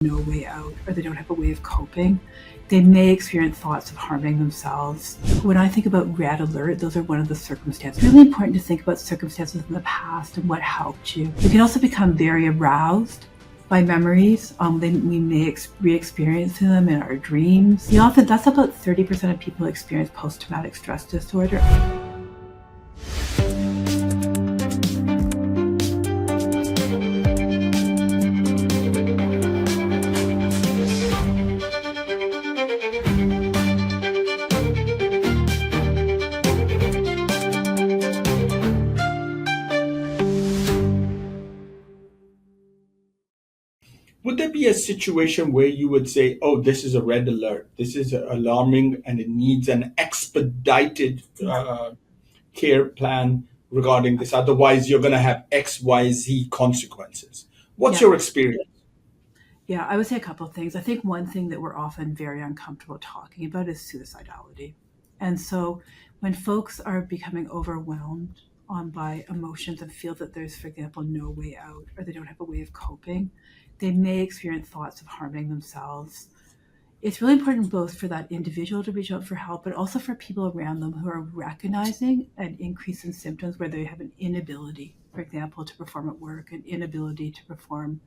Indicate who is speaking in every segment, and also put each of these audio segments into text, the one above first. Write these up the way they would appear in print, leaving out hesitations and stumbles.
Speaker 1: no way out or they don't have a way of coping, they may experience thoughts of harming themselves. When I think about red alert, those are one of the circumstances. It's really important to think about circumstances in the past and what helped you. You can also become very aroused by memories. We may re-experience them in our dreams. That's about 30% of people experience post-traumatic stress disorder.
Speaker 2: Would there be a situation where you would say, oh, this is a red alert, this is alarming, and it needs an expedited care plan regarding this? Otherwise, you're going to have X, Y, Z consequences. What's
Speaker 1: Yeah.
Speaker 2: your experience?
Speaker 1: Yeah, I would say a couple of things. I think one thing that we're often very uncomfortable talking about is suicidality. And so when folks are becoming overwhelmed by emotions and feel that there's, for example, no way out or they don't have a way of coping, they may experience thoughts of harming themselves. It's really important both for that individual to reach out for help, but also for people around them who are recognizing an increase in symptoms where they have an inability, for example, to perform at work, an inability to perform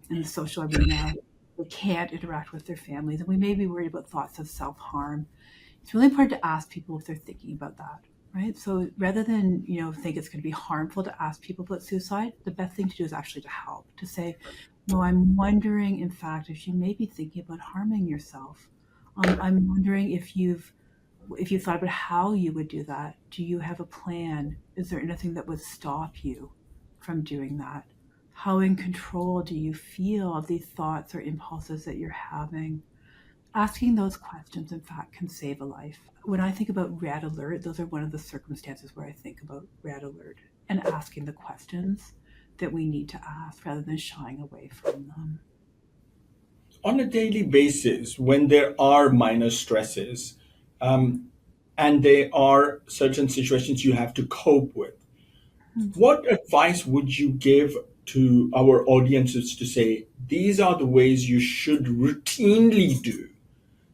Speaker 1: in the social arena. They can't interact with their families, and we may be worried about thoughts of self-harm. It's really important to ask people if they're thinking about that, right? So rather than think it's going to be harmful to ask people about suicide, the best thing to do is actually to help, to say, no, I'm wondering, in fact, if you may be thinking about harming yourself. I'm wondering if you've thought about how you would do that. Do you have a plan? Is there anything that would stop you from doing that? How in control do you feel of these thoughts or impulses that you're having? Asking those questions, in fact, can save a life. When I think about red alert, those are one of the circumstances where I think about red alert and asking the questions that we need to ask rather than shying away from them.
Speaker 2: On a daily basis, when there are minor stresses and there are certain situations you have to cope with, what advice would you give to our audiences to say, these are the ways you should routinely do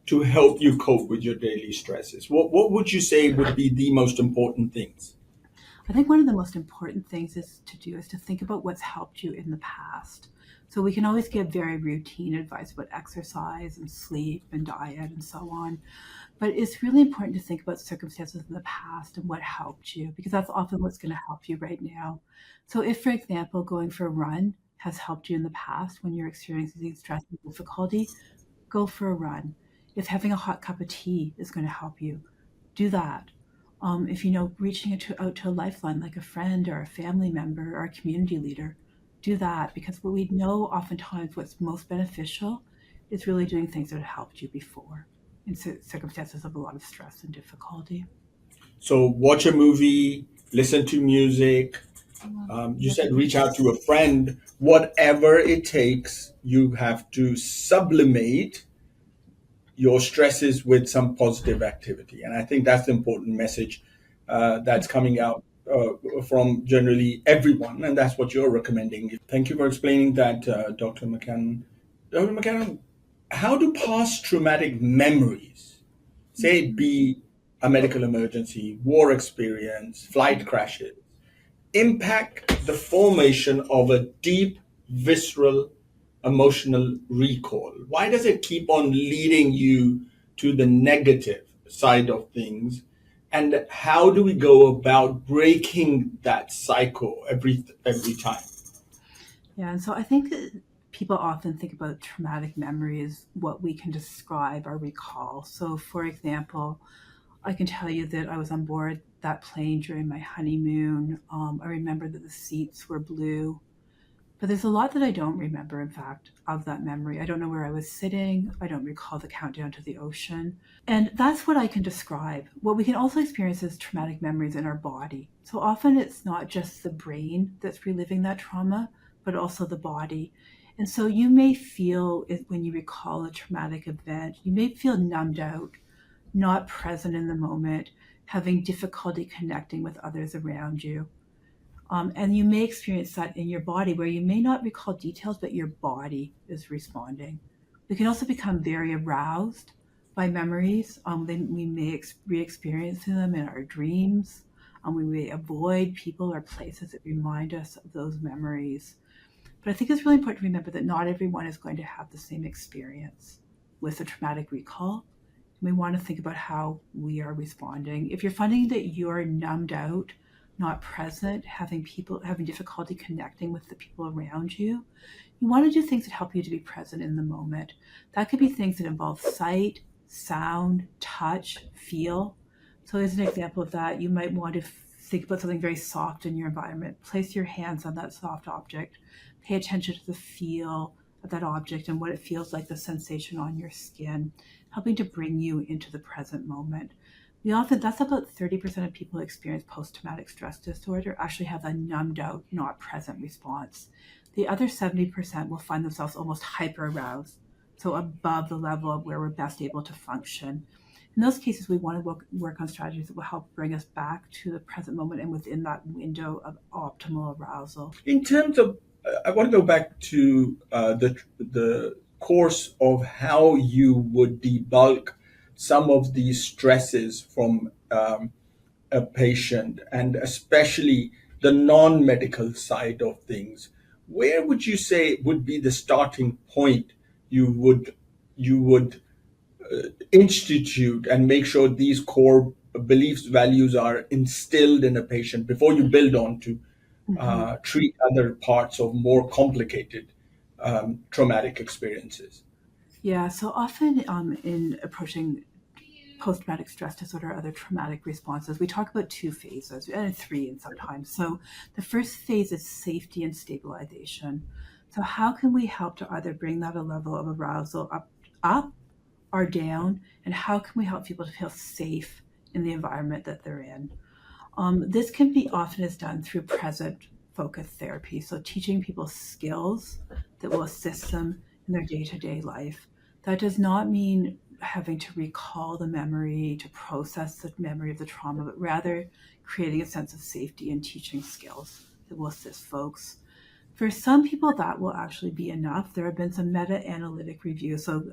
Speaker 2: to help you cope with your daily stresses? What would you say would be the most important things?
Speaker 1: I think one of the most important things is to think about what's helped you in the past. So we can always give very routine advice about exercise and sleep and diet and so on. But it's really important to think about circumstances in the past and what helped you, because that's often what's going to help you right now. So if, for example, going for a run has helped you in the past when you're experiencing stress and difficulty, go for a run. If having a hot cup of tea is going to help you, do that. If reaching out to a lifeline like a friend or a family member or a community leader, do that, because what we know oftentimes what's most beneficial is really doing things that have helped you before in circumstances of a lot of stress and difficulty.
Speaker 2: So, watch a movie, listen to music. You said reach out to a friend. Whatever it takes, you have to sublimate your stresses with some positive activity. And I think that's the important message that's coming out from generally everyone. And that's what you're recommending. Thank you for explaining that, Dr. McCann. Dr. McCann, how do past traumatic memories, say it be a medical emergency, war experience, flight crashes, impact the formation of a deep, visceral, emotional recall? Why does it keep on leading you to the negative side of things? And how do we go about breaking that cycle every time?
Speaker 1: Yeah, and so I think that people often think about traumatic memory as what we can describe or recall. So, for example, I can tell you that I was on board that plane during my honeymoon. I remember that the seats were blue, but there's a lot that I don't remember, in fact, of that memory. I don't know where I was sitting. I don't recall the countdown to the ocean. And that's what I can describe. What we can also experience is traumatic memories in our body. So often it's not just the brain that's reliving that trauma, but also the body. And so you may feel it when you recall a traumatic event, you may feel numbed out, not present in the moment, having difficulty connecting with others around you. And you may experience that in your body where you may not recall details, but your body is responding. We can also become very aroused by memories. We may re-experience them in our dreams. We may avoid people or places that remind us of those memories. But I think it's really important to remember that not everyone is going to have the same experience with a traumatic recall. We want to think about how we are responding. If you're finding that you're numbed out, not present, having difficulty connecting with the people around you, you want to do things that help you to be present in the moment. That could be things that involve sight, sound, touch, feel. So as an example of that, you might want to think about something very soft in your environment. Place your hands on that soft object. Pay attention to the feel of that object and what it feels like, the sensation on your skin, helping to bring you into the present moment. That's about 30% of people who experience post-traumatic stress disorder actually have a numbed out, not present response. The other 70% will find themselves almost hyper aroused, so above the level of where we're best able to function. In those cases, we want to work on strategies that will help bring us back to the present moment and within that window of optimal arousal.
Speaker 2: In terms of, I want to go back to the course of how you would debulk some of these stresses from a patient, and especially the non-medical side of things. Where would you say would be the starting point you would institute and make sure these core beliefs, values are instilled in a patient before you build on to
Speaker 1: Mhm.
Speaker 2: treat other parts of more complicated traumatic experiences?
Speaker 1: Yeah, so often in approaching post-traumatic stress disorder or other traumatic responses, we talk about two phases, and three and sometimes. So the first phase is safety and stabilization. So how can we help to either bring that a level of arousal up or down, and how can we help people to feel safe in the environment that they're in? This can be often is done through present focus therapy. So teaching people skills that will assist them in their day-to-day life. That does not mean having to recall the memory, to process the memory of the trauma, but rather creating a sense of safety and teaching skills that will assist folks. For some people, that will actually be enough. There have been some meta-analytic reviews, so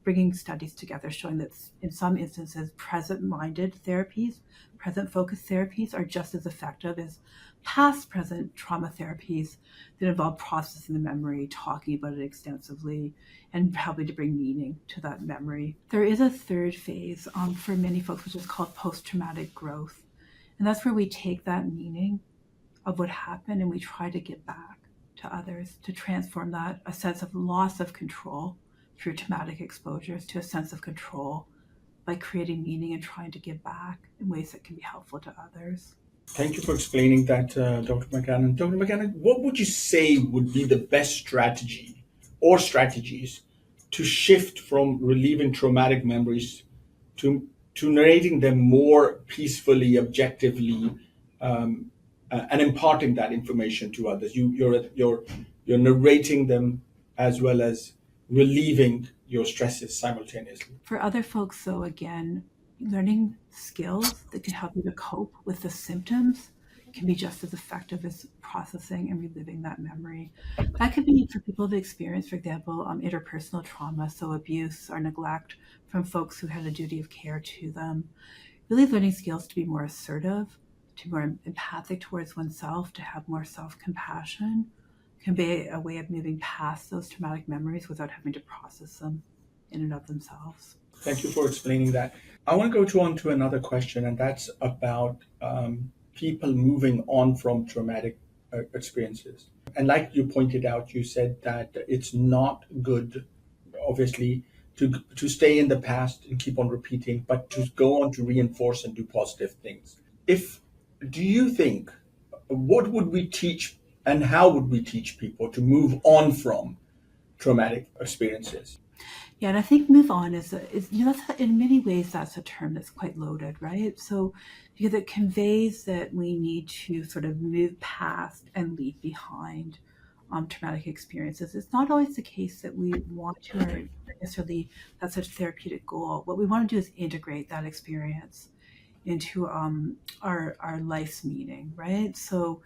Speaker 1: bringing studies together showing that in some instances, present-minded therapies, present-focused therapies are just as effective as past present trauma therapies that involve processing the memory, talking about it extensively, and helping to bring meaning to that memory. There is a third phase for many folks, which is called post-traumatic growth. And that's where we take that meaning of what happened and we try to get back to others, to transform that, a sense of loss of control through traumatic exposures, to a sense of control by creating meaning and trying to give back in ways that can be helpful to others.
Speaker 2: Thank you for explaining that, Dr. McCannon. Dr. McCannon, what would you say would be the best strategy or strategies to shift from relieving traumatic memories to narrating them more peacefully, objectively, and imparting that information to others? You're narrating them as well as relieving your stresses simultaneously.
Speaker 1: For other folks, though, again, learning skills that can help you to cope with the symptoms can be just as effective as processing and reliving that memory. That could be for people who've experienced, for example, interpersonal trauma, so abuse or neglect from folks who had a duty of care to them. Really learning skills to be more assertive, to be more empathic towards oneself, to have more self-compassion can be a way of moving past those traumatic memories without having to process them in and of themselves.
Speaker 2: Thank you for explaining that. I want to go on to another question, and that's about people moving on from traumatic experiences. And like you pointed out, you said that it's not good, obviously, to stay in the past and keep on repeating, but to go on to reinforce and do positive things. If do you think, what would we teach and how would we teach people to move on from traumatic experiences?
Speaker 1: Yeah, and I think move on that's, in many ways that's a term that's quite loaded, right? So because it conveys that we need to sort of move past and leave behind traumatic experiences. It's not always the case that we want to, or necessarily that's a therapeutic goal. What we want to do is integrate that experience into our life's meaning, right? So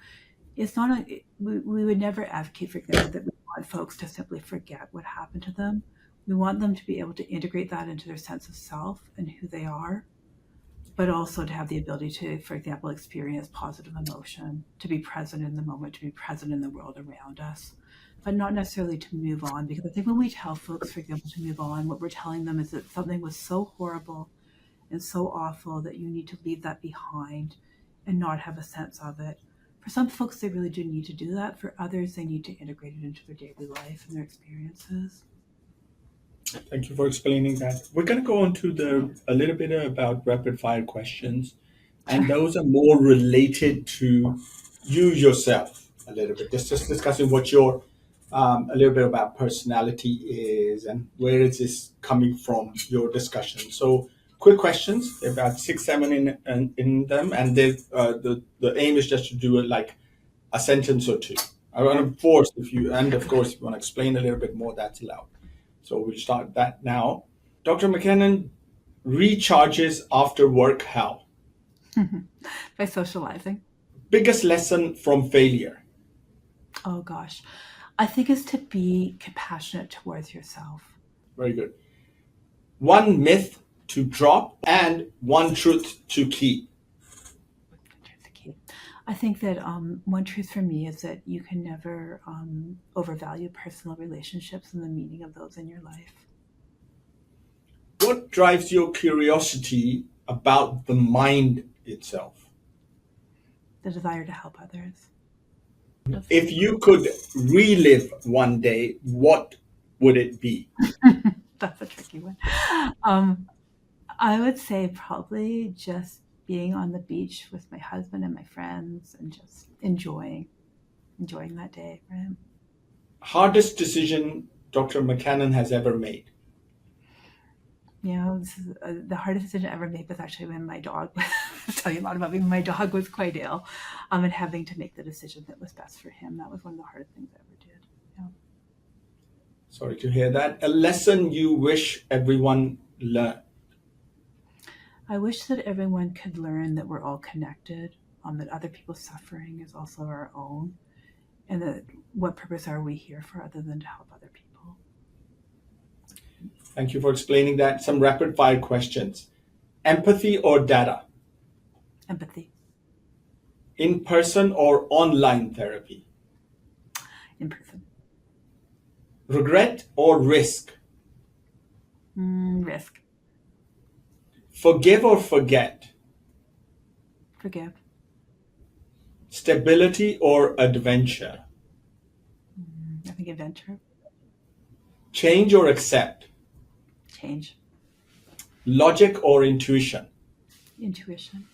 Speaker 1: it's not we would never advocate, for example, that we want folks to simply forget what happened to them. We want them to be able to integrate that into their sense of self and who they are, but also to have the ability to, for example, experience positive emotion, to be present in the moment, to be present in the world around us, but not necessarily to move on. Because I think when we tell folks, for example, to move on, what we're telling them is that something was so horrible and so awful that you need to leave that behind and not have a sense of it. For some folks, they really do need to do that. For others, they need to integrate it into their daily life and their experiences.
Speaker 2: Thank you for explaining that. We're going to go on to a little bit about rapid fire questions, and those are more related to you yourself a little bit. Just discussing what your a little bit about personality is and where is this coming from, your discussion. So quick questions, about 6-7 in them, and the aim is just to do it like a sentence or two. And of course, if you want to explain a little bit more, that's allowed. So we'll start that now. Dr. McKinnon recharges after work how?
Speaker 1: By socializing.
Speaker 2: Biggest lesson from failure?
Speaker 1: Oh gosh, I think it's to be compassionate towards yourself.
Speaker 2: Very good. One myth to drop and one truth to keep.
Speaker 1: I think that one truth for me is that you can never overvalue personal relationships and the meaning of those in your life.
Speaker 2: What drives your curiosity about the mind itself?
Speaker 1: The desire to help others.
Speaker 2: If you could relive one day, what would it be?
Speaker 1: That's a tricky one. I would say probably just being on the beach with my husband and my friends and just enjoying that day. Right?
Speaker 2: Hardest decision Dr. McKinnon has ever made?
Speaker 1: This is, the hardest decision I ever made was actually when my dog, I'll tell you a lot about me, when my dog was quite ill, and having to make the decision that was best for him. That was one of the hardest things I ever did. Yeah.
Speaker 2: Sorry to hear that. A lesson you wish everyone learned?
Speaker 1: I wish that everyone could learn that we're all connected, that other people's suffering is also our own, and that what purpose are we here for other than to help other people?
Speaker 2: Thank you for explaining that. Some rapid fire questions. Empathy or data?
Speaker 1: Empathy.
Speaker 2: In person or online therapy?
Speaker 1: In person.
Speaker 2: Regret or risk?
Speaker 1: Risk.
Speaker 2: Forgive or forget?
Speaker 1: Forgive.
Speaker 2: Stability or adventure?
Speaker 1: I think adventure.
Speaker 2: Change or accept?
Speaker 1: Change.
Speaker 2: Logic or intuition?
Speaker 1: Intuition.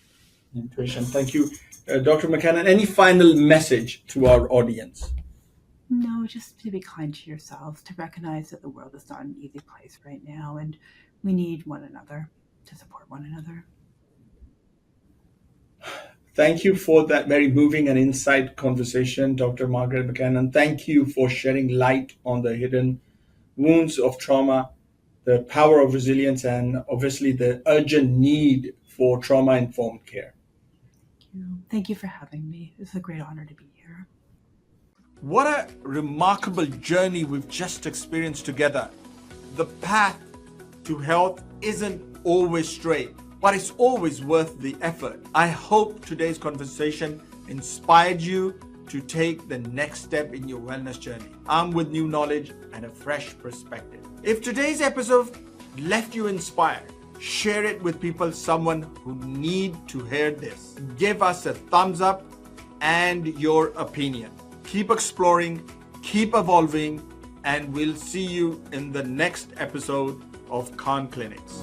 Speaker 2: Intuition. Thank you, Dr. McKinnon. Any final message to our audience?
Speaker 1: No, just to be kind to yourself, to recognize that the world is not an easy place right now, and we need one another to support one another.
Speaker 2: Thank you for that very moving and insight conversation, Dr. Margaret McKinnon. Thank you for shedding light on the hidden wounds of trauma, the power of resilience, and obviously the urgent need for trauma-informed care.
Speaker 1: Thank you for having me. It's a great honor to be here.
Speaker 2: What a remarkable journey we've just experienced together. The path to health isn't always straight, but it's always worth the effort. I hope today's conversation inspired you to take the next step in your wellness journey, armed with new knowledge and a fresh perspective. If today's episode left you inspired, share it with someone who need to hear this. Give us a thumbs up and your opinion. Keep exploring, keep evolving, and we'll see you in the next episode of Khan Clinics.